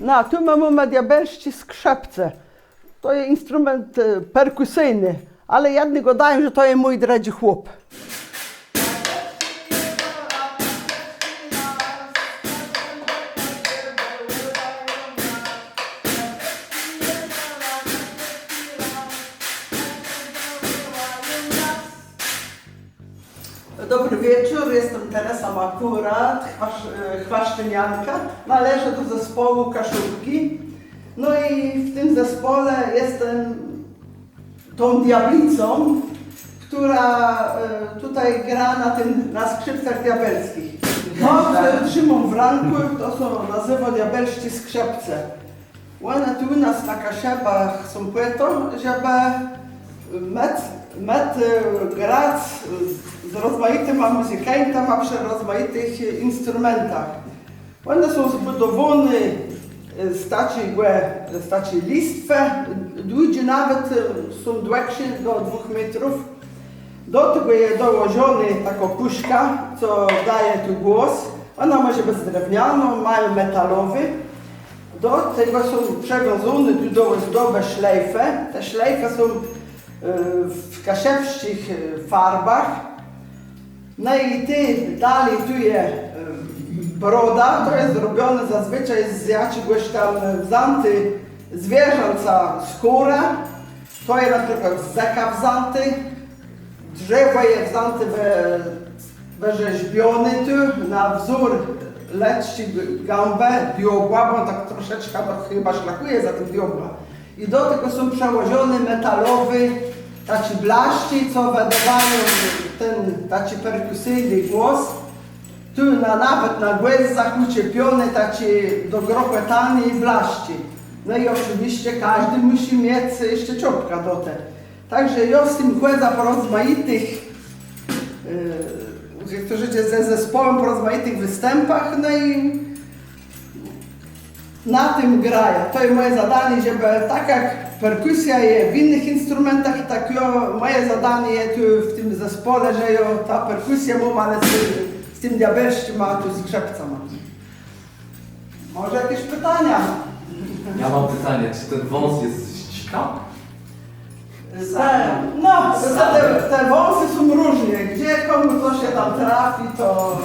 No, tu mamy diabelskie skrzypce. To jest instrument perkusyjny, ale jedni gadają, że to jest mój drodzy chłop. Dobry wieczór, jestem Teresa Makurat, chwaszczynianka. Należę do zespołu Kaszubki. No i w tym zespole jestem tą diablicą, która tutaj gra na skrzypcach diabelskich. No, trzymam w ręku, to są nazywa diabelskie skrzypce. One tu u nas na Kaszebach są po to, żeby grać z rozmaitymi muzykantami przy rozmaitych instrumentach. One są zbudowane z takiej listwy, długie nawet są dłuższe do 2 metrów. Do tego jest dołożona taka puszka, co daje tu głos. Ona może być drewniana, mają metalowy. Do tego są przewiązane tu do ozdoby szlejfy. Te szlejfy są w kaszewskich farbach. No i dalej tu jest broda, to jest zrobione zazwyczaj z jakiegoś tam wzanty zwierzęca skóra. To jest na przykład zeka wzanty, drzewo jest wzanty wyrzeźbione tu na wzór leci gębę diabła, bo tak troszeczkę to chyba szlakuje za tym diabła. I do tego są przełożone metalowy taki blaszki, co wydawają taki perkusyjny głos. Tu nawet na głęzach uczepione takie dogrokotane blaszki. No i oczywiście każdy musi mieć jeszcze czopka do tego. Także ja z tym chodzę po rozmaitych, którzy ze zespołem po rozmaitych występach, no i na tym graję. To jest moje zadanie, żeby tak jak perkusja jest w innych instrumentach, tak moje zadanie jest tu w tym zespole, że ta perkusja mam, ale z tym diabelskim, a tu z skrzypcami. Może jakieś pytania? Ja mam pytanie, czy ten wąs jest z dzika? No, te wąsy są różnie. Gdzie komu co się tam trafi, to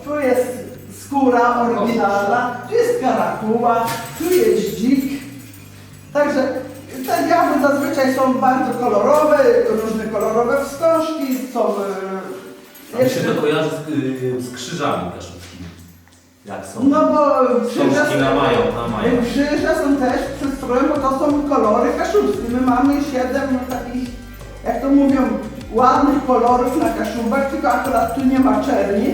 tu jest skóra oryginalna, tu jest karakuła, tu jest dzik. Także te diabły zazwyczaj są bardzo kolorowe, różne kolorowe wstążki, są... Mi się to kojarzy z krzyżami kaszubskimi. Jak są? No bo wstążki na mają. Krzyże są też przystrojem, bo to są kolory kaszubskie. My mamy 7 takich, jak to mówią, ładnych kolorów na Kaszubach, tylko akurat tu nie ma czerni.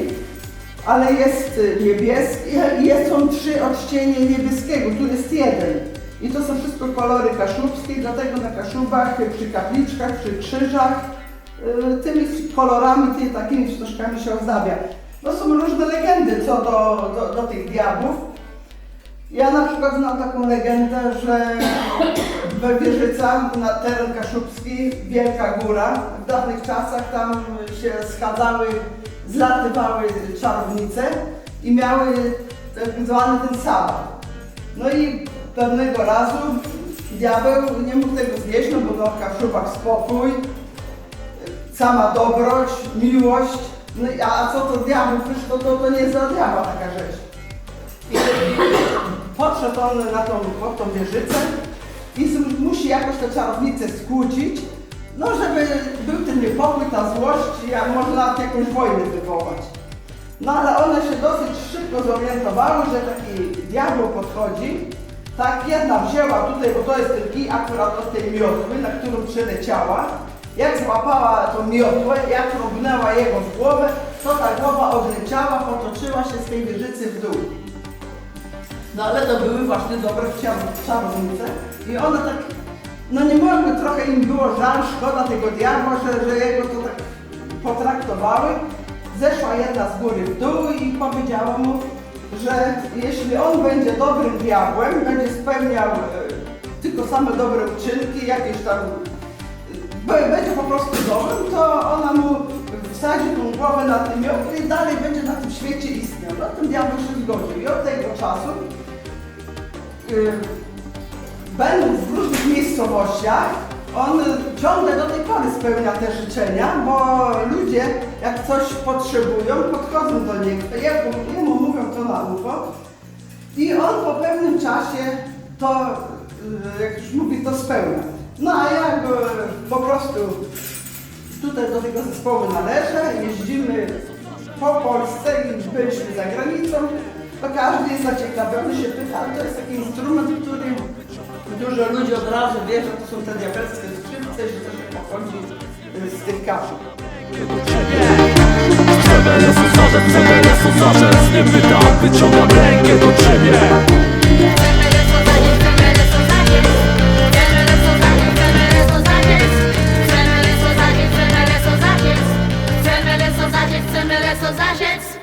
Ale jest niebieski i są 3 odcienie niebieskiego, tu jest 1. I to są wszystko kolory kaszubskie, dlatego na Kaszubach, przy kapliczkach, przy krzyżach, tymi kolorami, tymi takimi wstążkami się ozdabia. No są różne legendy co do tych diabłów. Ja na przykład znam taką legendę, że we Wieżycach, na teren kaszubski, wielka góra, w dawnych czasach tam się schadzały, zlatywały czarownice i miały tak zwany ten sabat. No i pewnego razu diabeł nie mógł tego znieść, no bo w Kaszubach spokój, sama dobroć, miłość. No a co to diabeł? Przecież to nie jest dla diabła taka rzecz. I podszedł on pod tą wieżycę i musi jakoś te czarownice skłócić, no żeby był ten niepokój, ta złość, jak można jakąś wojnę wywołać. No ale one się dosyć szybko zorientowały, że taki diabeł podchodzi. Tak jedna wzięła tutaj, bo to jest ten kij akurat od tej miotły, na którą przyleciała. Jak złapała tą miotłę, jak robnęła jego w głowę, to ta głowa odleciała, potoczyła się z tej wieżycy w dół. No ale to były właśnie dobre czarownice i one tak, no nie mogły, trochę im było żal, szkoda tego diabła, że jego to tak potraktowały. Zeszła jedna z góry w dół i powiedziała mu, że jeśli on będzie dobrym diabłem, będzie spełniał tylko same dobre uczynki, jakieś tam, będzie po prostu dobrym, to ona mu wsadzi tą głowę na tym miotły i dalej będzie na tym świecie istniał. No ten diabeł się zgodził i od czasu, będąc w różnych miejscowościach, on ciągle do tej pory spełnia te życzenia, bo ludzie jak coś potrzebują, podchodzą do niego, jemu mówią to na ucho i on po pewnym czasie to, jak już mówi, to spełnia. No a ja po prostu tutaj do tego zespołu należę, jeździmy po Polsce i byliśmy za granicą, to każdy jest zaciekawiony, się pyta, ale to jest taki instrument, który dużo ludzi od razu wie, że to są te diabelskie skrzypce, że to się pochodzi z tych kaszub. Nie pytam, wyciągam rękę do ciebie. Chcemy leso zadzieć.